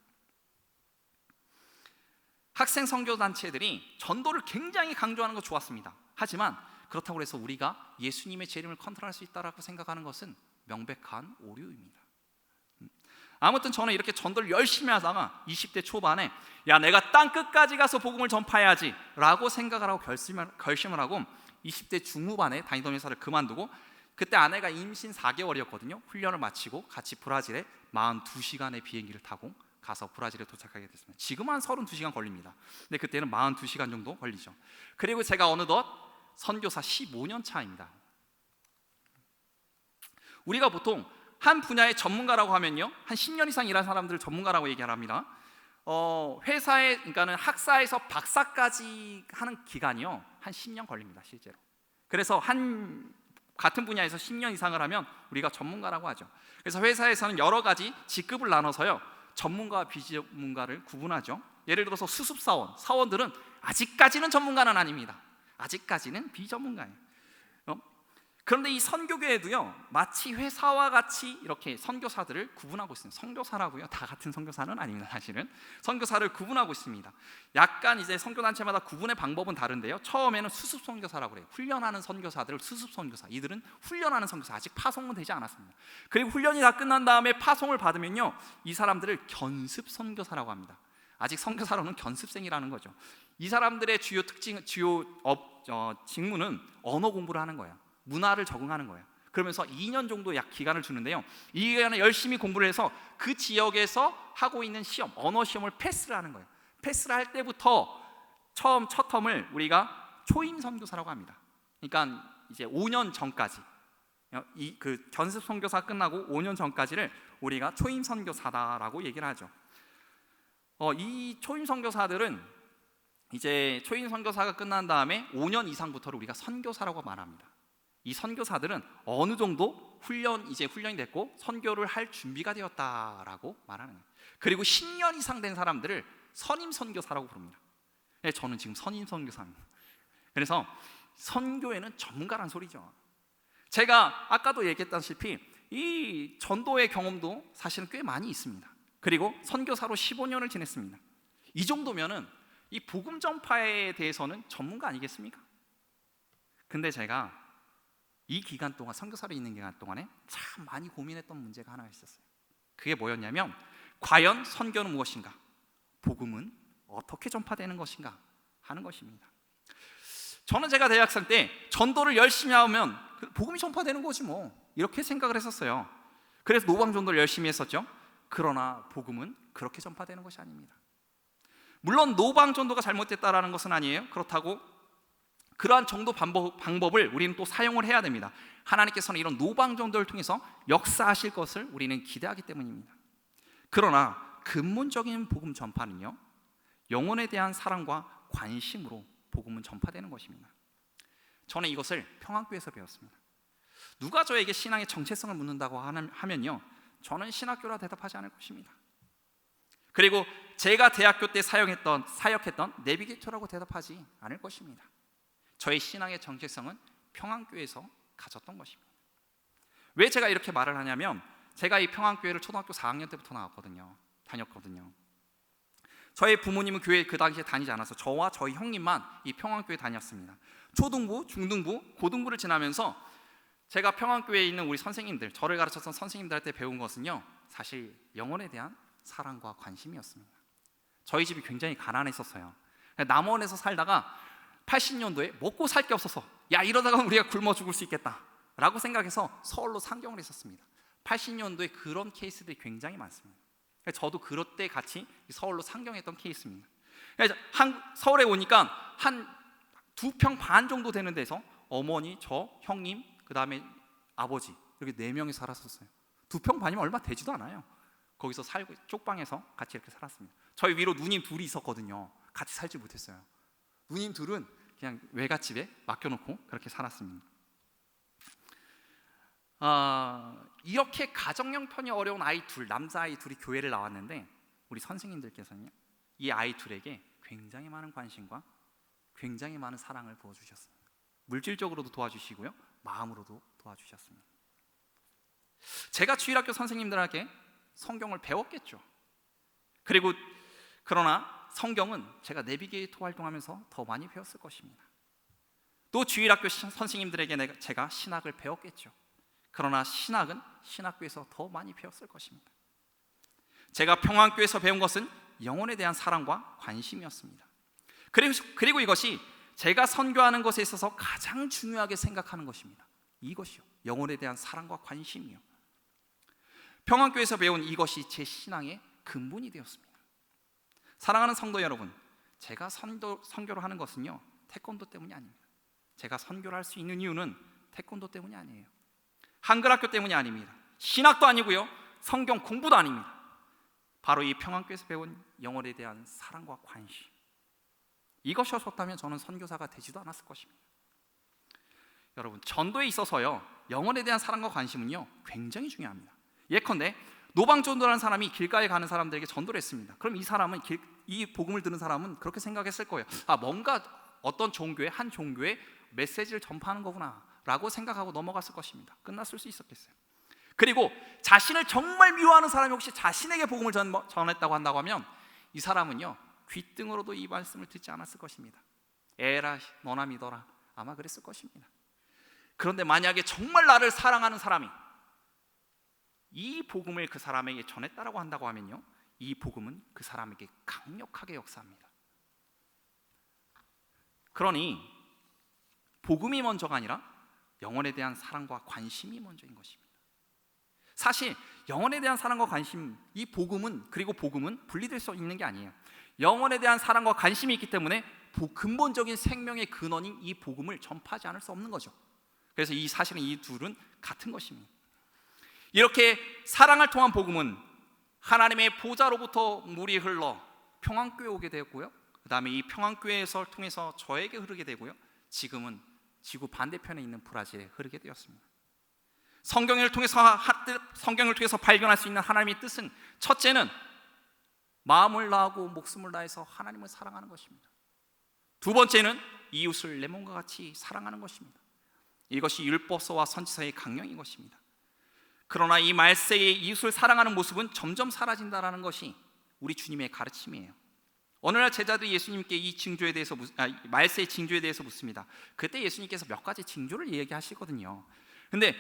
학생 선교 단체들이 전도를 굉장히 강조하는 거 좋았습니다. 하지만 그렇다고 해서 우리가 예수님의 재림을 컨트롤할 수 있다라고 생각하는 것은 명백한 오류입니다. 아무튼 저는 이렇게 전도를 열심히 하다가 20대 초반에 내가 땅 끝까지 가서 복음을 전파해야지 라고 생각을 하고 결심을 하고 20대 중후반에 다니던 회사를 그만두고, 그때 아내가 임신 4개월이었거든요. 훈련을 마치고 같이 브라질에 42시간의 비행기를 타고 가서 브라질에 도착하게 됐습니다. 지금 한 32시간 걸립니다. 근데 그때는 42시간 정도 걸리죠. 그리고 제가 어느덧 선교사 15년 차입니다. 우리가 보통 한 분야의 전문가라고 하면요, 한 10년 이상 일한 사람들을 전문가라고 얘기를 합니다. 회사에, 그러니까는 학사에서 박사까지 하는 기간이요, 한 10년 걸립니다, 실제로. 그래서 같은 분야에서 10년 이상을 하면 우리가 전문가라고 하죠. 그래서 회사에서는 여러 가지 직급을 나눠서요, 전문가와 비전문가를 구분하죠. 예를 들어서 수습사원, 사원들은 아직까지는 전문가는 아닙니다. 아직까지는 비전문가예요. 그런데 이 선교교회도요, 마치 회사와 같이 이렇게 선교사들을 구분하고 있습니다. 선교사라고요? 다 같은 선교사는 아닙니다. 사실은 선교사를 구분하고 있습니다. 약간 이제 선교단체마다 구분의 방법은 다른데요. 처음에는 수습 선교사라고 그래요. 훈련하는 선교사들을 수습 선교사. 이들은 훈련하는 선교사, 아직 파송은 되지 않았습니다. 그리고 훈련이 다 끝난 다음에 파송을 받으면요, 이 사람들을 견습 선교사라고 합니다. 아직 선교사로는 견습생이라는 거죠. 이 사람들의 주요 특징, 직무는 언어 공부를 하는 거예요. 문화를 적응하는 거예요. 그러면서 2년 정도 약 기간을 주는데요, 이 기간에 열심히 공부를 해서 그 지역에서 하고 있는 시험, 언어 시험을 패스를 하는 거예요. 패스를 할 때부터 첫 텀을 우리가 초임 선교사라고 합니다. 그러니까 이제 5년 전까지, 그 견습 선교사 끝나고 5년 전까지를 우리가 초임 선교사다라고 얘기를 하죠. 이 초임 선교사들은 이제 초임 선교사가 끝난 다음에 5년 이상부터를 우리가 선교사라고 말합니다. 이 선교사들은 어느 정도 훈련이 됐고 선교를 할 준비가 되었다라고 말하는 거예요. 그리고 10년 이상 된 사람들을 선임 선교사라고 부릅니다. 네, 저는 지금 선임 선교사입니다. 그래서 선교에는 전문가란 소리죠. 제가 아까도 얘기했다시피 이 전도의 경험도 사실은 꽤 많이 있습니다. 그리고 선교사로 15년을 지냈습니다. 이 정도면은 이 복음 전파에 대해서는 전문가 아니겠습니까? 근데 제가 이 기간 동안, 선교사로 있는 기간 동안에 참 많이 고민했던 문제가 하나 있었어요. 그게 뭐였냐면, 과연 선교는 무엇인가? 복음은 어떻게 전파되는 것인가? 하는 것입니다. 저는 제가 대학생 때 전도를 열심히 하면 복음이 전파되는 거지 뭐, 이렇게 생각을 했었어요. 그래서 노방 전도를 열심히 했었죠. 그러나 복음은 그렇게 전파되는 것이 아닙니다. 물론 노방 전도가 잘못됐다라는 것은 아니에요. 그렇다고 그러한 전도 방법을 우리는 또 사용을 해야 됩니다. 하나님께서는 이런 노방 전도를 통해서 역사하실 것을 우리는 기대하기 때문입니다. 그러나 근본적인 복음 전파는요, 영혼에 대한 사랑과 관심으로 복음은 전파되는 것입니다. 저는 이것을 평안교회에서 배웠습니다. 누가 저에게 신앙의 정체성을 묻는다고 하면요, 저는 신학교라 대답하지 않을 것입니다. 그리고 제가 대학교 때 사역했던 내비게이터라고 대답하지 않을 것입니다. 저의 신앙의 정체성은 평안교회에서 가졌던 것입니다. 왜 제가 이렇게 말을 하냐면, 제가 이 평안교회를 초등학교 4학년 때부터 다녔거든요. 저희 부모님은 교회 그 당시에 다니지 않아서 저와 저희 형님만 이 평안교회 다녔습니다. 초등부, 중등부, 고등부를 지나면서 제가 평안교회에 있는 우리 선생님들, 저를 가르쳤던 선생님들한테 배운 것은요, 사실 영혼에 대한 사랑과 관심이었습니다. 저희 집이 굉장히 가난했었어요. 남원에서 살다가 80년도에 먹고 살 게 없어서, 야, 이러다가 우리가 굶어 죽을 수 있겠다 라고 생각해서 서울로 상경을 했었습니다. 80년도에 그런 케이스들이 굉장히 많습니다. 저도 그럴 때 같이 서울로 상경했던 케이스입니다. 서울에 오니까 한 2평 반 정도 되는 데서 어머니, 저, 형님, 그 다음에 아버지, 이렇게 4명이 살았었어요. 2평 반이면 얼마 되지도 않아요. 거기서 살고 쪽방에서 같이 이렇게 살았습니다. 저희 위로 누님 둘이 있었거든요. 같이 살지 못했어요. 누님 둘은 그냥 외갓집에 맡겨놓고 그렇게 살았습니다. 이렇게 가정 형편이 어려운 아이 둘, 남자아이 둘이 교회를 나왔는데, 우리 선생님들께서는요, 이 아이 둘에게 굉장히 많은 관심과 굉장히 많은 사랑을 부어주셨습니다. 물질적으로도 도와주시고요, 마음으로도 도와주셨습니다. 제가 주일학교 선생님들에게 성경을 배웠겠죠. 그러나 성경은 제가 내비게이터 활동하면서 더 많이 배웠을 것입니다. 또 주일학교 선생님들에게 제가 신학을 배웠겠죠. 그러나 신학은 신학교에서 더 많이 배웠을 것입니다. 제가 평안교회에서 배운 것은 영혼에 대한 사랑과 관심이었습니다. 그리고 이것이 제가 선교하는 것에 있어서 가장 중요하게 생각하는 것입니다. 이것이요, 영혼에 대한 사랑과 관심이요. 평안교회에서 배운 이것이 제 신앙의 근본이 되었습니다. 사랑하는 성도 여러분, 제가 선교를 하는 것은요, 태권도 때문이 아닙니다. 제가 선교를 할 수 있는 이유는 태권도 때문이 아니에요. 한글학교 때문이 아닙니다. 신학도 아니고요, 성경 공부도 아닙니다. 바로 이 평안교회에서 배운 영혼에 대한 사랑과 관심, 이것이 없었다면 저는 선교사가 되지도 않았을 것입니다. 여러분, 전도에 있어서요, 영혼에 대한 사랑과 관심은요, 굉장히 중요합니다. 예컨대 노방전도라는 사람이 길가에 가는 사람들에게 전도를 했습니다. 그럼 이 사람은 이 복음을 들은 사람은 그렇게 생각했을 거예요. 뭔가 어떤 종교의 한 종교의 메시지를 전파하는 거구나 라고 생각하고 넘어갔을 것입니다. 끝났을 수 있었겠어요. 그리고 자신을 정말 미워하는 사람이 혹시 자신에게 복음을 전했다고 한다고 하면 이 사람은요, 귓등으로도 이 말씀을 듣지 않았을 것입니다. 에라 너나 믿어라, 아마 그랬을 것입니다. 그런데 만약에 정말 나를 사랑하는 사람이 이 복음을 그 사람에게 전했다라고 한다고 하면요, 이 복음은 그 사람에게 강력하게 역사합니다. 그러니 복음이 먼저가 아니라 영혼에 대한 사랑과 관심이 먼저인 것입니다. 사실 영혼에 대한 사랑과 관심, 이 복음은, 그리고 복음은 분리될 수 있는 게 아니에요. 영혼에 대한 사랑과 관심이 있기 때문에 근본적인 생명의 근원인 이 복음을 전파하지 않을 수 없는 거죠. 그래서 사실은 이 둘은 같은 것입니다. 이렇게 사랑을 통한 복음은 하나님의 보좌로부터 물이 흘러 평안교회에 오게 되었고요, 그 다음에 이 평안교회에서 통해서 저에게 흐르게 되고요, 지금은 지구 반대편에 있는 브라질에 흐르게 되었습니다. 성경을 통해서 발견할 수 있는 하나님의 뜻은, 첫째는 마음을 다하고 목숨을 다해서 하나님을 사랑하는 것입니다. 두 번째는 이웃을 내 몸과 같이 사랑하는 것입니다. 이것이 율법서와 선지서의 강령인 것입니다. 그러나 이 말세의 이웃을 사랑하는 모습은 점점 사라진다는 것이 우리 주님의 가르침이에요. 어느 날 제자들이 예수님께 이 징조에 대해서 말세의 징조에 대해서 묻습니다. 그때 예수님께서 몇 가지 징조를 얘기하시거든요. 근데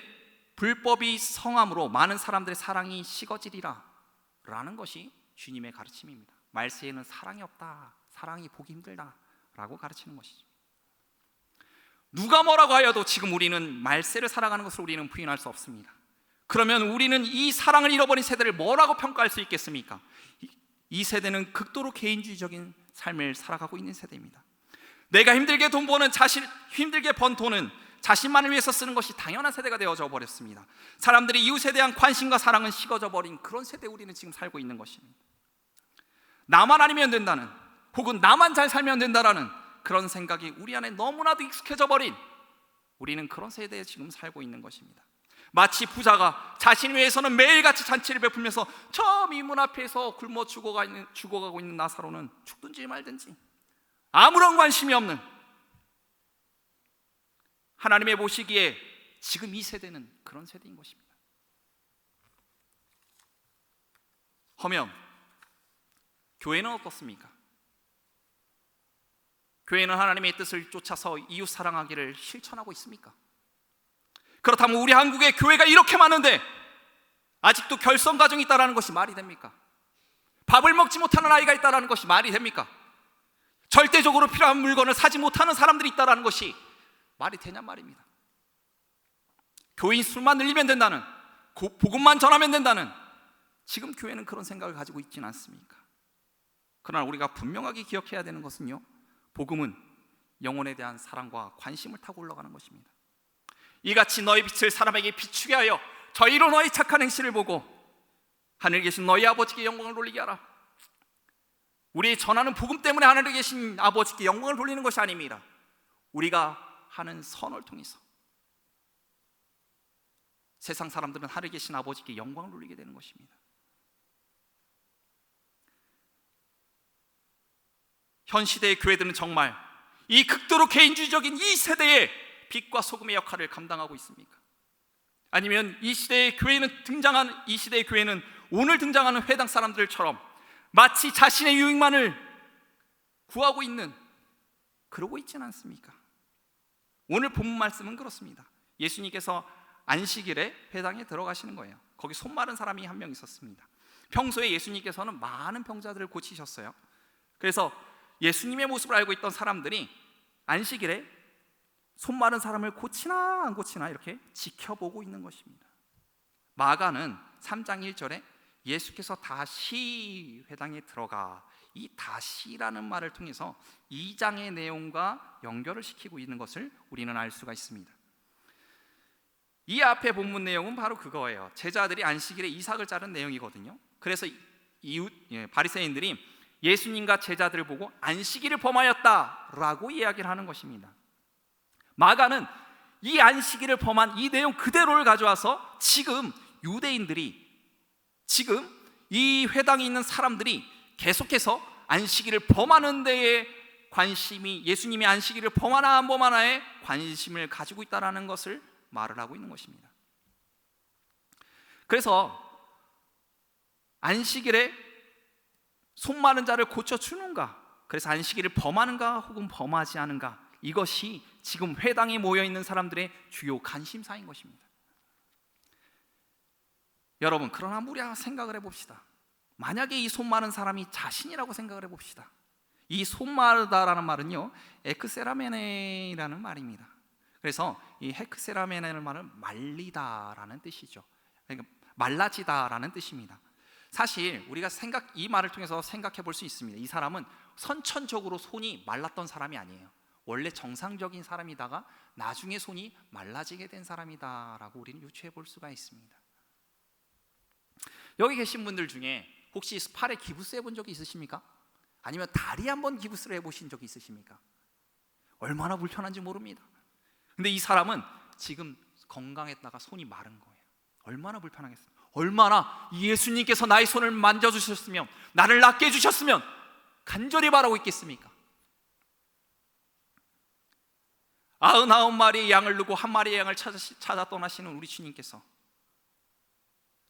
불법이 성함으로 많은 사람들의 사랑이 식어지리라 라는 것이 주님의 가르침입니다. 말세에는 사랑이 없다, 사랑이 보기 힘들다 라고 가르치는 것이죠. 누가 뭐라고 하여도 지금 우리는 말세를 살아가는 것을 우리는 부인할 수 없습니다. 그러면 우리는 이 사랑을 잃어버린 세대를 뭐라고 평가할 수 있겠습니까? 이 세대는 극도로 개인주의적인 삶을 살아가고 있는 세대입니다. 내가 힘들게 힘들게 번 돈은 자신만을 위해서 쓰는 것이 당연한 세대가 되어져 버렸습니다. 사람들이 이웃에 대한 관심과 사랑은 식어져 버린 그런 세대에 우리는 지금 살고 있는 것입니다. 나만 아니면 된다는, 혹은 나만 잘 살면 된다라는 그런 생각이 우리 안에 너무나도 익숙해져 버린, 우리는 그런 세대에 지금 살고 있는 것입니다. 마치 부자가 자신을 위해서는 매일같이 잔치를 베풀면서 저 미문 앞에서 굶어 죽어가고 있는 나사로는 죽든지 말든지 아무런 관심이 없는, 하나님의 보시기에 지금 이 세대는 그런 세대인 것입니다. 허면 교회는 어떻습니까? 교회는 하나님의 뜻을 쫓아서 이웃 사랑하기를 실천하고 있습니까? 그렇다면 우리 한국에 교회가 이렇게 많은데 아직도 결성 과정이 있다는 것이 말이 됩니까? 밥을 먹지 못하는 아이가 있다는 것이 말이 됩니까? 절대적으로 필요한 물건을 사지 못하는 사람들이 있다는 것이 말이 되냔 말입니다. 교인 수만 늘리면 된다는, 복음만 전하면 된다는, 지금 교회는 그런 생각을 가지고 있지는 않습니까? 그러나 우리가 분명하게 기억해야 되는 것은요, 복음은 영혼에 대한 사랑과 관심을 타고 올라가는 것입니다. 이같이 너희 빛을 사람에게 비추게 하여 저희로 너희 착한 행실을 보고 하늘에 계신 너희 아버지께 영광을 돌리게 하라. 우리 전하는 복음 때문에 하늘에 계신 아버지께 영광을 돌리는 것이 아닙니다. 우리가 하는 선을 통해서 세상 사람들은 하늘에 계신 아버지께 영광을 돌리게 되는 것입니다. 현 시대의 교회들은 정말 이 극도로 개인주의적인 이 세대의 빛과 소금의 역할을 감당하고 있습니까? 아니면 이 시대의 교회는 오늘 등장하는 회당 사람들처럼 마치 자신의 유익만을 구하고 있는, 그러고 있지는 않습니까? 오늘 본문 말씀은 그렇습니다. 예수님께서 안식일에 회당에 들어가시는 거예요. 거기 손 마른 사람이 한 명 있었습니다. 평소에 예수님께서는 많은 병자들을 고치셨어요. 그래서 예수님의 모습을 알고 있던 사람들이 안식일에 손 마른 사람을 고치나 안 고치나 이렇게 지켜보고 있는 것입니다. 마가는 3장 1절에 예수께서 다시 회당에 들어가, 이 다시라는 말을 통해서 2장의 내용과 연결을 시키고 있는 것을 우리는 알 수가 있습니다. 이 앞에 본문 내용은 바로 그거예요. 제자들이 안식일에 이삭을 자른 내용이거든요. 그래서 바리새인들이 예수님과 제자들을 보고 안식일을 범하였다라고 이야기를 하는 것입니다. 마가는 이 안식일을 범한 이 내용 그대로를 가져와서 지금 유대인들이 지금 이 회당에 있는 사람들이 계속해서 안식일을 범하는 데에 관심이, 예수님이 안식일을 범하나 안 범하나에 관심을 가지고 있다는 것을 말을 하고 있는 것입니다. 그래서 안식일에 손 마른 자를 고쳐주는가, 그래서 안식일을 범하는가 혹은 범하지 않은가, 이것이 지금 회당에 모여있는 사람들의 주요 관심사인 것입니다. 여러분, 그러나 우리가 생각을 해봅시다. 만약에 이 손 마른 사람이 자신이라고 생각을 해봅시다. 이 손 마르다라는 말은요, 에크세라메네라는 말입니다. 그래서 이 헤크세라메네라는 말은 말리다라는 뜻이죠. 그러니까 말라지다라는 뜻입니다. 사실 우리가 이 말을 통해서 생각해 볼 수 있습니다. 이 사람은 선천적으로 손이 말랐던 사람이 아니에요. 원래 정상적인 사람이다가 나중에 손이 말라지게 된 사람이다라고 우리는 유추해 볼 수가 있습니다. 여기 계신 분들 중에 혹시 팔에 기부스 해본 적이 있으십니까? 아니면 다리 한번 기부스를 해보신 적이 있으십니까? 얼마나 불편한지 모릅니다. 근데 이 사람은 지금 건강했다가 손이 마른 거예요. 얼마나 불편하겠어요. 얼마나 예수님께서 나의 손을 만져주셨으면, 나를 낫게 해주셨으면 간절히 바라고 있겠습니까? 99마리의 양을 두고 한 마리의 양을 찾아 떠나시는 우리 주님께서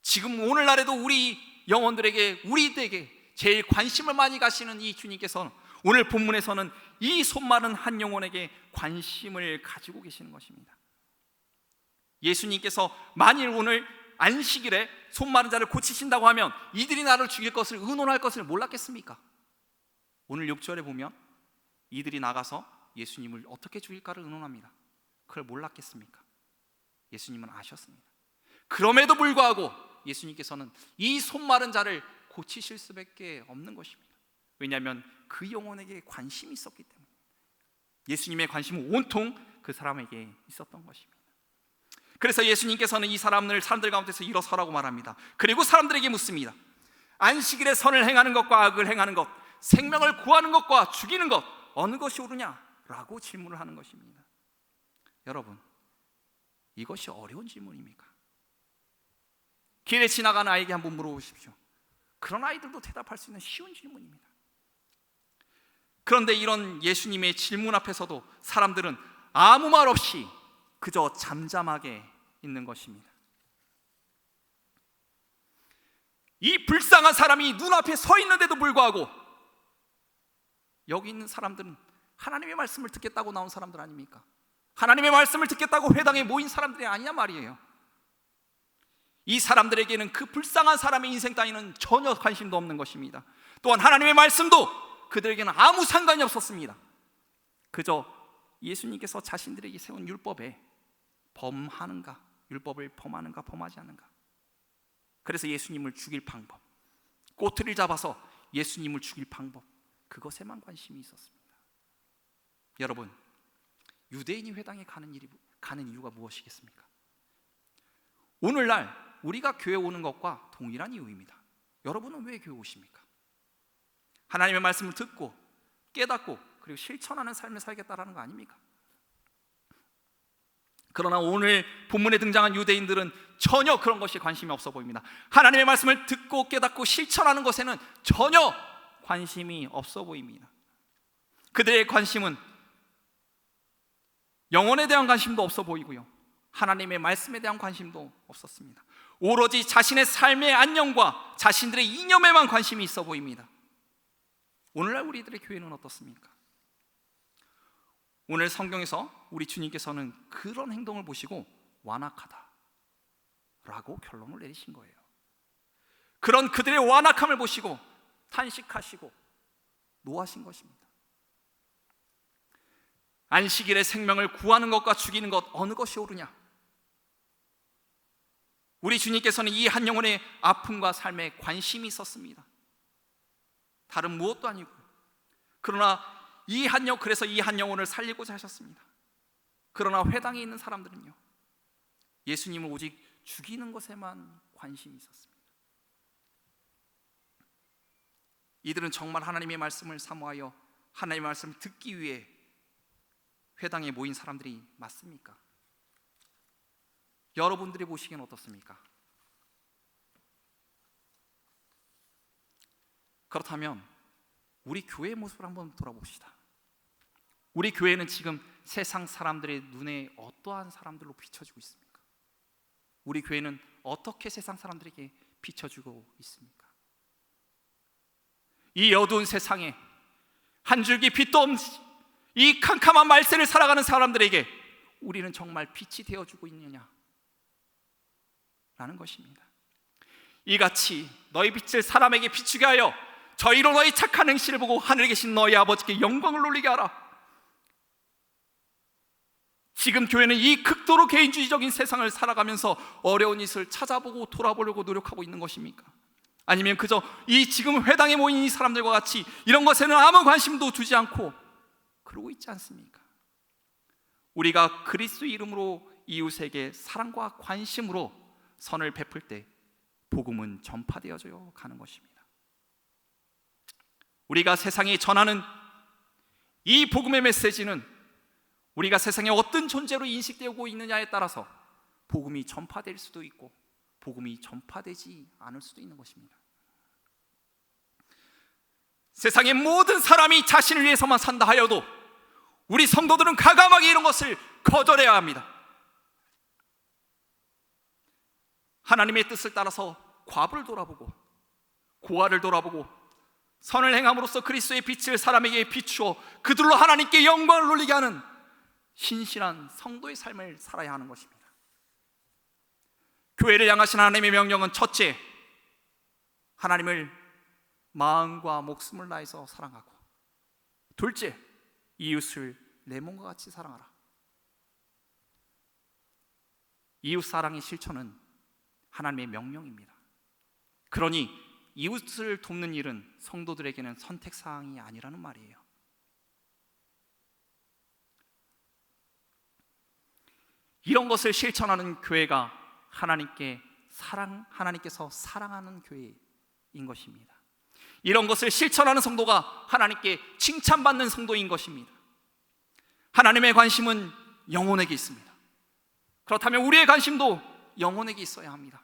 지금 오늘날에도 우리 영혼들에게, 우리에게 제일 관심을 많이 가시는 이 주님께서는 오늘 본문에서는 이 손 마른 한 영혼에게 관심을 가지고 계시는 것입니다. 예수님께서 만일 오늘 안식일에 손 마른 자를 고치신다고 하면 이들이 나를 죽일 것을, 의논할 것을 몰랐겠습니까? 오늘 6절에 보면 이들이 나가서 예수님을 어떻게 죽일까를 의논합니다. 그걸 몰랐겠습니까? 예수님은 아셨습니다. 그럼에도 불구하고 예수님께서는 이 손 마른 자를 고치실 수밖에 없는 것입니다. 왜냐하면 그 영혼에게 관심이 있었기 때문에. 예수님의 관심은 온통 그 사람에게 있었던 것입니다. 그래서 예수님께서는 이 사람들 가운데서 일어서라고 말합니다. 그리고 사람들에게 묻습니다. 안식일에 선을 행하는 것과 악을 행하는 것, 생명을 구하는 것과 죽이는 것, 어느 것이 옳으냐? 라고 질문을 하는 것입니다. 여러분, 이것이 어려운 질문입니까? 길에 지나가는 아이에게 한번 물어보십시오. 그런 아이들도 대답할 수 있는 쉬운 질문입니다. 그런데 이런 예수님의 질문 앞에서도 사람들은 아무 말 없이 그저 잠잠하게 있는 것입니다. 이 불쌍한 사람이 눈앞에 서 있는데도 불구하고 여기 있는 사람들은 하나님의 말씀을 듣겠다고 나온 사람들 아닙니까? 하나님의 말씀을 듣겠다고 회당에 모인 사람들이 아니냐 말이에요. 이 사람들에게는 그 불쌍한 사람의 인생 따위는 전혀 관심도 없는 것입니다. 또한 하나님의 말씀도 그들에게는 아무 상관이 없었습니다. 그저 예수님께서 자신들에게 세운 율법에 범하는가, 율법을 범하는가 범하지 않는가, 그래서 예수님을 죽일 방법, 꼬투리를 잡아서 예수님을 죽일 방법, 그것에만 관심이 있었습니다. 여러분, 유대인이 회당에 가는 이유가 무엇이겠습니까? 오늘날 우리가 교회 오는 것과 동일한 이유입니다. 여러분은 왜 교회 오십니까? 하나님의 말씀을 듣고 깨닫고 그리고 실천하는 삶을 살겠다라는 거 아닙니까? 그러나 오늘 본문에 등장한 유대인들은 전혀 그런 것이 관심이 없어 보입니다. 하나님의 말씀을 듣고 깨닫고 실천하는 것에는 전혀 관심이 없어 보입니다. 그들의 관심은 영혼에 대한 관심도 없어 보이고요, 하나님의 말씀에 대한 관심도 없었습니다. 오로지 자신의 삶의 안녕과 자신들의 이념에만 관심이 있어 보입니다. 오늘날 우리들의 교회는 어떻습니까? 오늘 성경에서 우리 주님께서는 그런 행동을 보시고 완악하다 라고 결론을 내리신 거예요. 그런 그들의 완악함을 보시고 탄식하시고 노하신 것입니다. 안식일에 생명을 구하는 것과 죽이는 것, 어느 것이 옳으냐? 우리 주님께서는 이 한 영혼의 아픔과 삶에 관심이 있었습니다. 다른 무엇도 아니고. 그러나 그래서 이 한 영혼을 살리고자 하셨습니다. 그러나 회당에 있는 사람들은요, 예수님을 오직 죽이는 것에만 관심이 있었습니다. 이들은 정말 하나님의 말씀을 사모하여 하나님의 말씀을 듣기 위해 회당에 모인 사람들이 맞습니까? 여러분들이 보시기엔 어떻습니까? 그렇다면 우리 교회의 모습을 한번 돌아봅시다. 우리 교회는 지금 세상 사람들의 눈에 어떠한 사람들로 비춰지고 있습니까? 우리 교회는 어떻게 세상 사람들에게 비춰주고 있습니까? 이 어두운 세상에 한 줄기 빛도 없는 이 캄캄한 말세를 살아가는 사람들에게 우리는 정말 빛이 되어주고 있느냐 라는 것입니다. 이같이 너희 빛을 사람에게 비추게 하여 저희로 너희 착한 행실을 보고 하늘에 계신 너희 아버지께 영광을 돌리게 하라. 지금 교회는 이 극도로 개인주의적인 세상을 살아가면서 어려운 이웃을 찾아보고 돌아보려고 노력하고 있는 것입니까? 아니면 그저 이 지금 회당에 모인 이 사람들과 같이 이런 것에는 아무 관심도 두지 않고 그러고 있지 않습니까? 우리가 그리스도 이름으로 이웃에게 사랑과 관심으로 선을 베풀 때 복음은 전파되어져 가는 것입니다. 우리가 세상에 전하는 이 복음의 메시지는 우리가 세상에 어떤 존재로 인식되고 있느냐에 따라서 복음이 전파될 수도 있고 복음이 전파되지 않을 수도 있는 것입니다. 세상의 모든 사람이 자신을 위해서만 산다 하여도 우리 성도들은 과감하게 이런 것을 거절해야 합니다. 하나님의 뜻을 따라서 과부를 돌아보고 고아를 돌아보고 선을 행함으로써 그리스도의 빛을 사람에게 비추어 그들로 하나님께 영광을 돌리게 하는 신실한 성도의 삶을 살아야 하는 것입니다. 교회를 향하신 하나님의 명령은 첫째, 하나님을 마음과 목숨을 다해서 사랑하고, 둘째, 이웃을 내 몸과 같이 사랑하라. 이웃 사랑의 실천은 하나님의 명령입니다. 그러니 이웃을 돕는 일은 성도들에게는 선택사항이 아니라는 말이에요. 이런 것을 실천하는 교회가 하나님께서 사랑하는 교회인 것입니다. 이런 것을 실천하는 성도가 하나님께 칭찬받는 성도인 것입니다. 하나님의 관심은 영혼에게 있습니다. 그렇다면 우리의 관심도 영혼에게 있어야 합니다.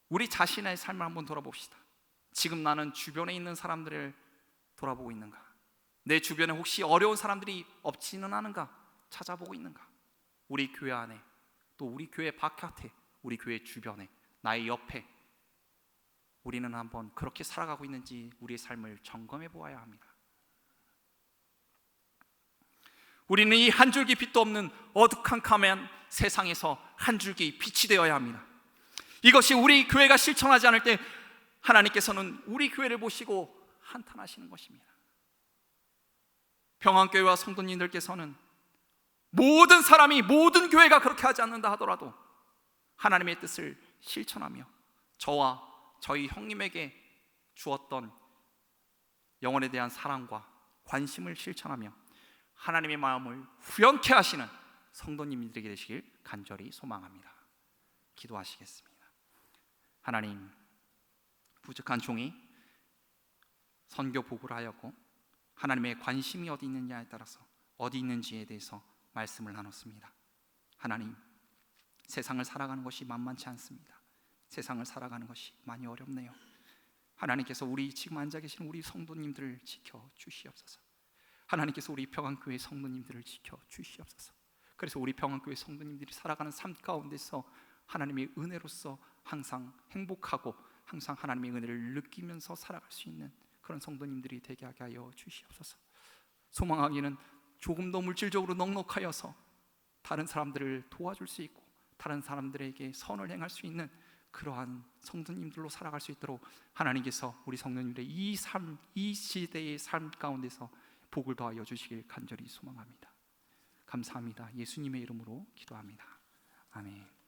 우리 자신의 삶을 한번 돌아봅시다. 지금 나는 주변에 있는 사람들을 돌아보고 있는가? 내 주변에 혹시 어려운 사람들이 없지는 않은가 찾아보고 있는가? 우리 교회 안에, 또 우리 교회 바깥에, 우리 교회 주변에, 나의 옆에 우리는 한번 그렇게 살아가고 있는지 우리의 삶을 점검해 보아야 합니다. 우리는 이 한 줄기 빛도 없는 어두컴컴한 세상에서 한 줄기 빛이 되어야 합니다. 이것이 우리 교회가 실천하지 않을 때 하나님께서는 우리 교회를 보시고 한탄하시는 것입니다. 평안교회와 성도님들께서는 모든 사람이, 모든 교회가 그렇게 하지 않는다 하더라도 하나님의 뜻을 실천하며 저와 저희 형님에게 주었던 영혼에 대한 사랑과 관심을 실천하며 하나님의 마음을 후연케 하시는 성도님들에게 되시길 간절히 소망합니다. 기도하시겠습니다. 하나님, 부족한 종이 선교 보고를 하였고 하나님의 관심이 어디 있느냐에 따라서 어디 있는지에 대해서 말씀을 나눴습니다. 하나님, 세상을 살아가는 것이 만만치 않습니다. 세상을 살아가는 것이 많이 어렵네요. 하나님께서 우리 지금 앉아 계시는 우리 성도님들을 지켜 주시옵소서. 하나님께서 우리 평안교회 성도님들을 지켜 주시옵소서. 그래서 우리 평안교회 성도님들이 살아가는 삶 가운데서 하나님의 은혜로서 항상 행복하고 항상 하나님의 은혜를 느끼면서 살아갈 수 있는 그런 성도님들이 되게 하게 하여 주시옵소서. 소망하기는 조금 더 물질적으로 넉넉하여서 다른 사람들을 도와줄 수 있고 다른 사람들에게 선을 행할 수 있는 그러한 성도님들로 살아갈 수 있도록 하나님께서 우리 성도님들의 이 시대의 삶 가운데서 복을 더하여 주시길 간절히 소망합니다. 감사합니다. 예수님의 이름으로 기도합니다. 아멘.